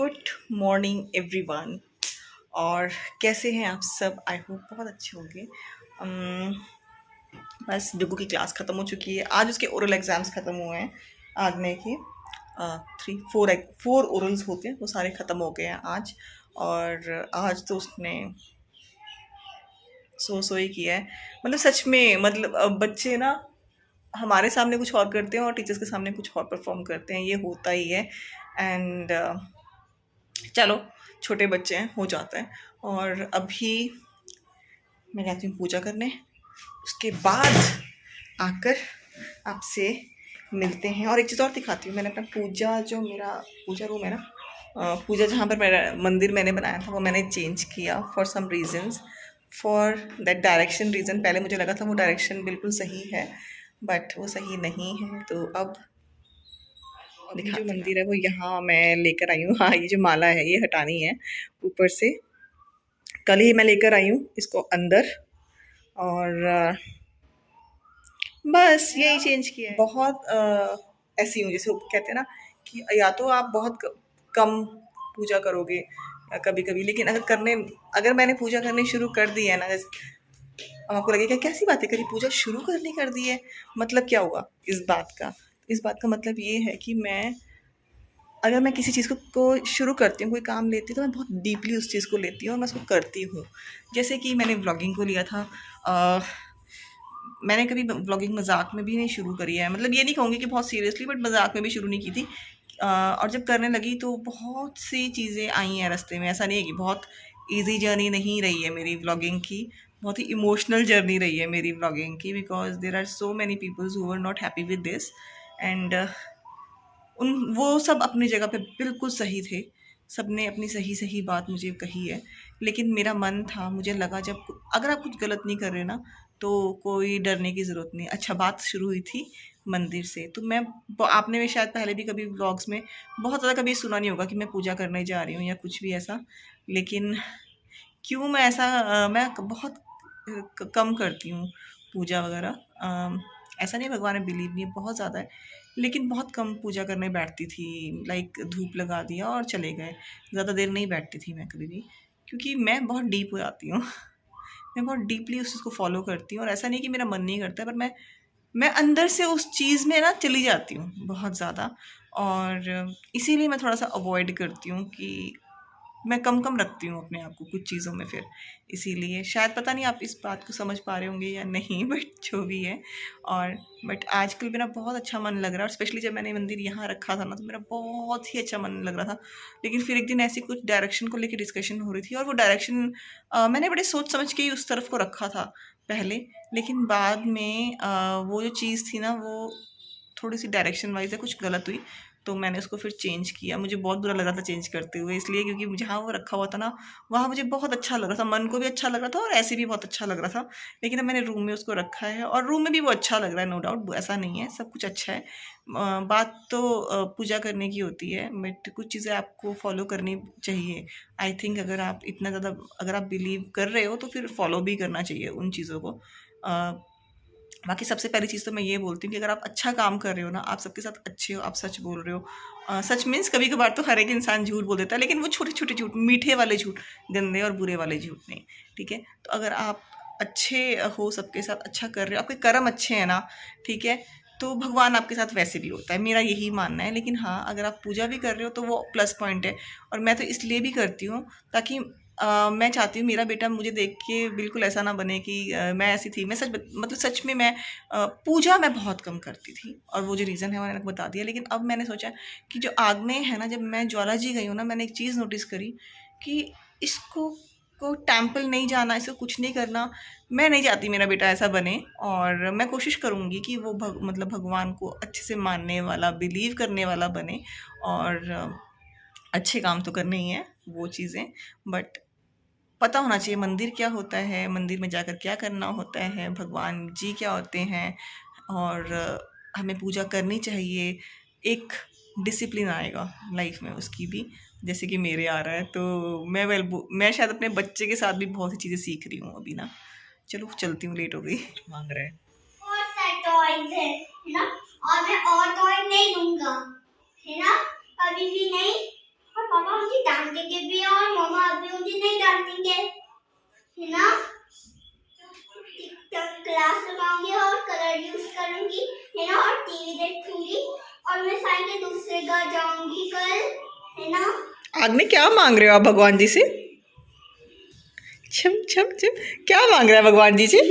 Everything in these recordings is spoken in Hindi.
Good morning everyone. और कैसे हैं आप सब? आई होप बहुत अच्छे होंगे। बस डुगू की क्लास ख़त्म हो चुकी है। आज उसके ओरल एग्ज़ाम्स ख़त्म हुए हैं। आगने के 4 ओरल्स होते हैं, वो सारे ख़त्म हो गए हैं आज। और आज तो उसने सो ही किया है। मतलब सच में, मतलब बच्चे ना हमारे सामने कुछ और करते हैं और टीचर्स के सामने कुछ और परफॉर्म करते हैं, ये होता ही है। एंड चलो, छोटे बच्चे हैं, हो जाता है। और अभी मैं जाती हूँ पूजा करने, उसके बाद आकर आपसे मिलते हैं। और एक चीज़ और दिखाती हूँ, मैंने अपना पूजा, जो मेरा पूजा रूम है ना, पूजा जहाँ पर मेरा मंदिर मैंने बनाया था, वो मैंने चेंज किया for some reasons, for that direction reason. पहले मुझे लगा था वो डायरेक्शन बिल्कुल सही है, बट वो सही नहीं है। तो अब अभी जो मंदिर है वो यहाँ मैं लेकर आई हूँ। हाँ, ये जो माला है ये हटानी है ऊपर से। कल ही मैं लेकर आई हूँ इसको अंदर, और बस यही चेंज किया है। बहुत ऐसी हूँ, जैसे वो कहते हैं ना कि या तो आप बहुत कम पूजा करोगे कभी कभी, लेकिन अगर मैंने पूजा करनी शुरू कर दी है ना, जैसे अब आपको लगेगा कैसी बातें करी, पूजा शुरू करनी कर दी है, मतलब क्या हुआ इस बात का मतलब ये है कि अगर मैं किसी चीज़ को शुरू करती हूँ, कोई काम लेती हूँ, तो मैं बहुत डीपली उस चीज़ को लेती हूँ और मैं उसको करती हूँ। जैसे कि मैंने व्लॉगिंग को लिया था। मैंने कभी व्लॉगिंग मजाक में भी नहीं शुरू करी है, मतलब ये नहीं कहूँगी कि बहुत सीरियसली, बट मजाक में भी शुरू नहीं की थी। और जब करने लगी तो बहुत सी चीज़ें आई हैं रास्ते में। ऐसा नहीं है कि बहुत ईजी जर्नी नहीं रही है मेरी व्लॉगिंग की, बहुत ही इमोशनल जर्नी रही है मेरी व्लॉगिंग की, because there are so many peoples who are not happy with this. And वो सब अपनी जगह पे बिल्कुल सही थे, सबने अपनी सही सही बात मुझे कही है। लेकिन मेरा मन था, मुझे लगा जब अगर आप कुछ गलत नहीं कर रहे ना, तो कोई डरने की ज़रूरत नहीं। अच्छा, बात शुरू हुई थी मंदिर से। तो आपने भी शायद पहले भी कभी व्लॉग्स में बहुत ज़्यादा कभी सुना नहीं होगा कि मैं पूजा करने जा रही हूँ या कुछ भी ऐसा। लेकिन क्यों मैं ऐसा मैं बहुत कम करती हूँ पूजा वगैरह। ऐसा नहीं भगवान में बिलीव नहीं है, बहुत ज़्यादा है, लेकिन बहुत कम पूजा करने बैठती थी। लाइक धूप लगा दिया और चले गए, ज़्यादा देर नहीं बैठती थी मैं कभी भी, क्योंकि मैं बहुत डीप हो जाती हूँ। मैं बहुत डीपली उस चीज़ को फॉलो करती हूँ, और ऐसा नहीं कि मेरा मन नहीं करता, पर मैं अंदर से उस चीज़ में ना चली जाती हूँ बहुत ज़्यादा। और इसीलिए मैं थोड़ा सा अवॉइड करती हूँ कि मैं कम कम रखती हूँ अपने आप को कुछ चीज़ों में। फिर इसीलिए शायद, पता नहीं आप इस बात को समझ पा रहे होंगे या नहीं, बट जो भी है। और बट आजकल मेरा बहुत अच्छा मन लग रहा है, और स्पेशली जब मैंने मंदिर यहाँ रखा था ना, तो मेरा बहुत ही अच्छा मन लग रहा था। लेकिन फिर एक दिन ऐसी कुछ डायरेक्शन को लेकर डिस्कशन हो रही थी, और वो डायरेक्शन मैंने बड़े सोच समझ के ही उस तरफ को रखा था पहले। लेकिन बाद में वो जो चीज़ थी ना, वो थोड़ी सी डायरेक्शन वाइज है कुछ गलत हुई, तो मैंने उसको फिर चेंज किया। मुझे बहुत बुरा लग रहा था चेंज करते हुए, इसलिए क्योंकि जहाँ वो रखा हुआ था ना, वहाँ मुझे बहुत अच्छा लग रहा था, मन को भी अच्छा लग रहा था और ऐसे भी बहुत अच्छा लग रहा था। लेकिन अब मैंने रूम में उसको रखा है, और रूम में भी वो अच्छा लग रहा है, नो डाउट, ऐसा नहीं है, सब कुछ अच्छा है। बात तो पूजा करने की होती है, बट कुछ चीज़ें आपको फॉलो करनी चाहिए। आई थिंक अगर आप इतना ज़्यादा अगर आप बिलीव कर रहे हो, तो फिर फॉलो भी करना चाहिए उन चीज़ों को। बाकी सबसे पहली चीज़ तो मैं ये बोलती हूँ कि अगर आप अच्छा काम कर रहे हो ना, आप सबके साथ अच्छे हो, आप सच बोल रहे हो। सच मीन्स कभी कभार तो हर एक इंसान झूठ बोल देता है, लेकिन वो छोटे छोटे झूठ, मीठे वाले झूठ, गंदे और बुरे वाले झूठ नहीं। ठीक है, तो अगर आप अच्छे हो, सबके साथ अच्छा कर रहे हो, आपके कर्म अच्छे हैं ना, ठीक है, तो भगवान आपके साथ वैसे भी होता है, मेरा यही मानना है। लेकिन हाँ, अगर आप पूजा भी कर रहे हो तो वो प्लस पॉइंट है। और मैं तो इसलिए भी करती हूँ ताकि मैं चाहती हूँ मेरा बेटा मुझे देख के बिल्कुल ऐसा ना बने कि मैं ऐसी थी। मैं मतलब सच में मैं पूजा मैं बहुत कम करती थी, और वो जो रीज़न है वो मैंने बता दिया। लेकिन अब मैंने सोचा कि जो आग्नेय है ना, जब मैं ज्वाला जी गई हूँ ना, मैंने एक चीज़ नोटिस करी कि इसको टेम्पल नहीं जाना, इसको कुछ नहीं करना। मैं नहीं चाहती मेरा बेटा ऐसा बने, और मैं कोशिश करूँगी कि वो मतलब भगवान को अच्छे से मानने वाला, बिलीव करने वाला बने। और अच्छे काम तो करने ही हैं वो चीज़ें, बट पता होना चाहिए मंदिर क्या होता है, मंदिर में जाकर क्या करना होता है, भगवान जी क्या होते हैं, और हमें पूजा करनी चाहिए। एक डिसिप्लिन आएगा लाइफ में उसकी भी, जैसे कि मेरे आ रहा है। तो मैं शायद अपने बच्चे के साथ भी बहुत सी चीज़ें सीख रही हूँ अभी ना। चलो चलती हूँ, लेट हो गई। मांग रहे हैं और सारे टॉयज है ना, और मैं और टॉय नहीं लूंगा, है ना, कभी भी नहीं। और पापा मुझे डांटेंगे भी और मम्मा अभी मुझे नहीं डांटेंगे, है ना? क्लास लगाऊंगी और कलर यूज करूंगी, है ना? और टीवी देखूंगी और मैं साई के दूसरे घर जाऊंगी कल, है ना? आग्ने क्या मांग रहे हो आप भगवान जी से? छम छम छम क्या मांग रहा है भगवान जी से?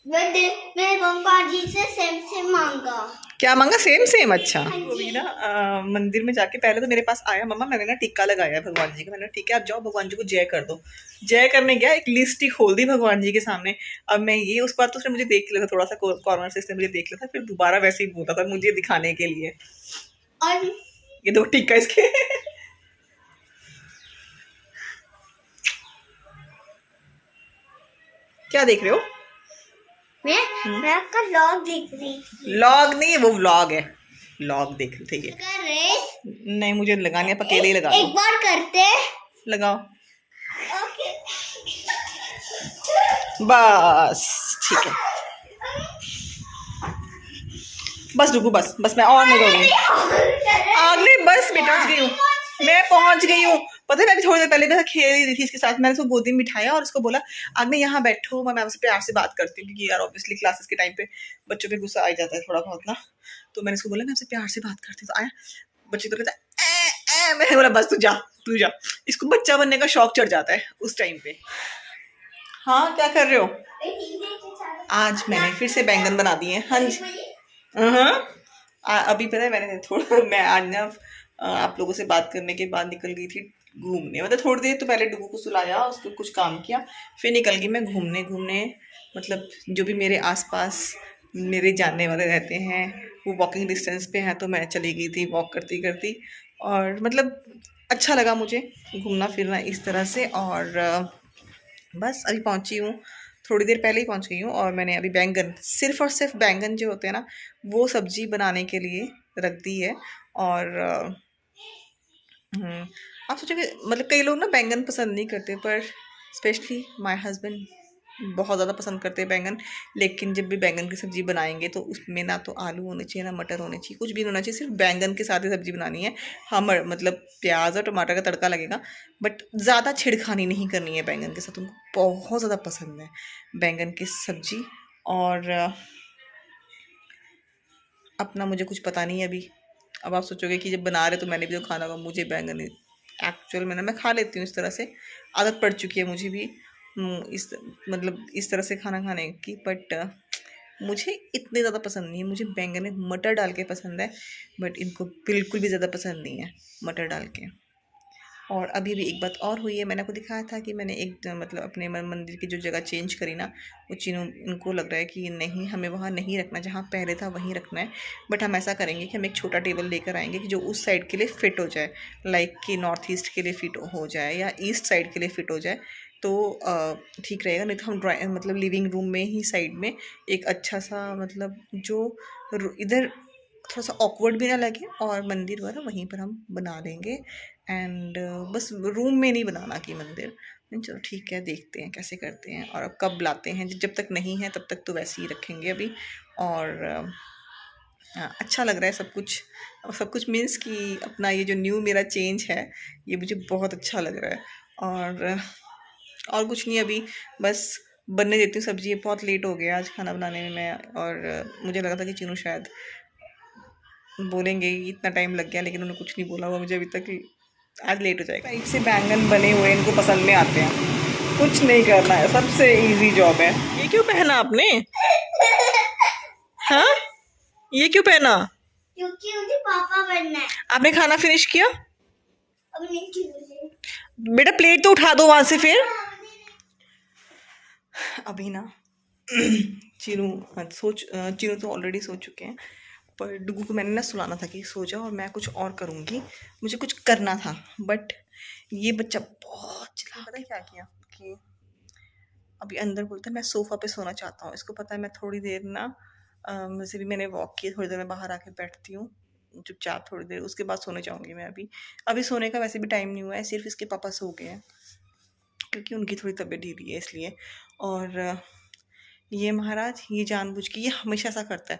मैं पापा जी से सेम मांगा। क्या मांगा? सेम। अच्छा। हाँ जी। अभी ना मंदिर में जाके पहले तो मेरे पास आया, मम्मा मैंने ना टिक्का लगाया है भगवान जी का। मैंने ठीक है आप जाओ भगवान जी को जय कर दो। जय करने गया, एक लिस्ट ही खोल दी भगवान जी के सामने। अब मैं ये उस बार तो उसने मुझे देख लिया था, थोड़ा सा कॉर्नर से इसने मुझे देख लिया था, फिर दोबारा वैसे ही बोला था मुझे दिखाने के लिए। और ये दो टिक्का इसके क्या देख रहे हो? मैं आपका लॉग देख रही थी। लॉग नहीं, वो व्लॉग है। लॉग देख रहे थे ये। कर रहे नहीं मुझे लगानी है, अकेले ही लगा एक दो। बार करते लगाओ ओके। बस ठीक है। बस रुको, बस मैं और नहीं करूँगी। आगले बस मैं पहुंच गई हूँ, मैं पहुंच गई हूँ। पता है मैं अभी थोड़ी देर पहले मैं खेल रही थी इसके साथ। मैंने उसको गोदी में बिठाया और उसको बोला आगने यहाँ बैठो, मैं आपसे प्यार से बात करती हूँ, क्योंकि यार ऑब्वियसली क्लासेस के टाइम पे बच्चों पे गुस्सा आ जाता है थोड़ा बहुत ना। तो मैंने उसको बोला मैं आपसे प्यार से बात करती हूँ। तो आया बच्चे तो कहता है मैंने बोला बस तू जा। इसको बच्चा बनने का शौक चढ़ जाता है उस टाइम पे। हाँ क्या कर रहे हो? आज मैंने फिर से बैंगन बना दिए। हाँ जी अभी पता है मैंने थोड़ा मैं आज ना आप लोगों से बात करने के बाद निकल गई थी घूमने। मतलब थोड़ी देर तो पहले डुगू को सुलाया, उसको कुछ काम किया, फिर निकल गई मैं घूमने। मतलब जो भी मेरे आसपास मेरे जानने वाले रहते हैं वो वॉकिंग डिस्टेंस पे हैं, तो मैं चली गई थी वॉक करती और मतलब अच्छा लगा मुझे घूमना फिरना इस तरह से। और बस अभी पहुंची हूँ, थोड़ी देर पहले ही पहुंच गई हूँ। और मैंने अभी बैंगन, सिर्फ और सिर्फ बैंगन जो होते हैं ना, वो सब्जी बनाने के लिए रख दी है। और आप सोचोगे मतलब कई लोग ना बैंगन पसंद नहीं करते, पर स्पेशली माय हस्बैंड बहुत ज़्यादा पसंद करते हैं बैंगन। लेकिन जब भी बैंगन की सब्ज़ी बनाएंगे तो उसमें ना तो आलू होने चाहिए ना मटर होने चाहिए, कुछ भी नहीं होना चाहिए, सिर्फ बैंगन के साथ ही सब्ज़ी बनानी है। हाँ मतलब प्याज और टमाटर का तड़का लगेगा, बट ज़्यादा छिड़खानी नहीं करनी है बैंगन के साथ। उनको बहुत ज़्यादा पसंद है बैंगन की सब्ज़ी। और अपना मुझे कुछ पता नहीं है अभी। अब आप सोचोगे कि जब बना रहे तो मैंने भी तो खाना होगा। मुझे बैंगन एक्चुअल में ना मैं खा लेती हूँ इस तरह से, आदत पड़ चुकी है मुझे भी इस मतलब इस तरह से खाना खाने की। बट मुझे इतने ज़्यादा पसंद नहीं है। मुझे बैंगन में मटर डाल के पसंद है, बट इनको बिल्कुल भी ज़्यादा पसंद नहीं है मटर डाल के। और अभी भी एक बात और हुई है, मैंने आपको दिखाया था कि मैंने एक मतलब अपने मंदिर की जो जगह चेंज करी ना, वो चीनों इनको लग रहा है कि नहीं हमें वहाँ नहीं रखना, जहाँ पहले था वहीं रखना है। बट हम ऐसा करेंगे कि हम एक छोटा टेबल लेकर आएंगे कि जो उस साइड के लिए फ़िट हो जाए, लाइक कि नॉर्थ ईस्ट के लिए फ़िट हो जाए या ईस्ट साइड के लिए फ़िट हो जाए, तो ठीक रहेगा। नहीं तो हम मतलब लिविंग रूम में ही साइड में एक अच्छा सा मतलब जो इधर थोड़ा सा ऑकवर्ड भी ना लगे और मंदिर वगैरह वहीं पर हम बना लेंगे। एंड बस रूम में नहीं बनाना कि मंदिर। चलो ठीक है, देखते हैं कैसे करते हैं और अब कब लाते हैं। जब तक नहीं है तब तक तो वैसे ही रखेंगे अभी। और अच्छा लग रहा है सब कुछ। सब कुछ मीन्स कि अपना ये जो न्यू मेरा चेंज है ये मुझे बहुत अच्छा लग रहा है। और कुछ नहीं, अभी बस बनने देती हूँ सब्ज़ी। बहुत लेट हो गया आज खाना बनाने में मैं। और मुझे लगा था कि चीनू शायद बोलेंगे इतना टाइम लग गया, लेकिन उन्होंने कुछ नहीं बोला हुआ मुझे अभी तक। आज लेट हो जाएगा। एक से बैंगन बने हुए इनको पसंद में आते हैं, कुछ नहीं करना है, सबसे इजी जॉब है। ये क्यों पहना आपने? हाँ ये क्यों पहना? क्योंकि मुझे पापा बनना है। आपने खाना फिनिश किया? अब नहीं बेटा प्लेट तो उठा दो वहां से फिर। अभी ना चीनू तो ऑलरेडी सो चुके हैं, पर डुगू को मैंने ना सुलाना था कि सो जाओ और मैं कुछ और करूँगी, मुझे कुछ करना था। बट ये बच्चा बहुत चिल्ला। पता है क्या किया कि अभी अंदर बोलता है मैं सोफ़ा पे सोना चाहता हूँ। इसको पता है मैं थोड़ी देर ना वैसे भी मैंने वॉक किया, थोड़ी देर मैं बाहर आके बैठती हूँ चुपचाप थोड़ी देर, उसके बाद सोने जाऊँगी मैं। अभी सोने का वैसे भी टाइम नहीं हुआ है, सिर्फ इसके पापा सो गए हैं क्योंकि उनकी थोड़ी तबीयत ढीली है इसलिए। और ये महाराज ये जानबूझ के ये हमेशा ऐसा करता है,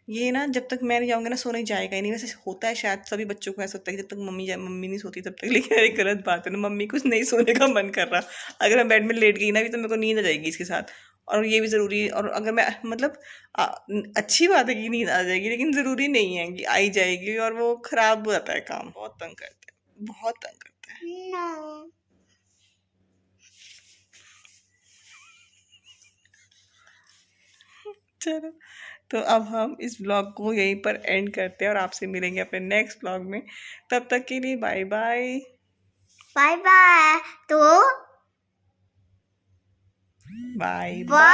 ये ना जब तक मैं नहीं जाऊँगी ना सोने जाएगा ही नहीं। वैसे होता है शायद सभी बच्चों को ऐसा होता है कि जब तक मम्मी नहीं सोती तब तक, लेकिन ये गलत बात है ना, मम्मी कुछ नहीं सोने का मन कर रहा, अगर मैं बेड में लेट गई ना भी तो मेरे को नींद आ जाएगी इसके साथ। और ये भी ज़रूरी, और अगर मैं मतलब अच्छी बात है कि नींद आ जाएगी, लेकिन ज़रूरी नहीं है कि आई जाएगी, और वो ख़राब हो जाता है काम, बहुत तंग करता है, बहुत तंग करता है। No. चलो, तो अब हम इस ब्लॉग को यहीं पर एंड करते हैं और आपसे मिलेंगे अपने नेक्स्ट ब्लॉग में। तब तक के लिए बाय बाय। Bye bye. तो बाय bye.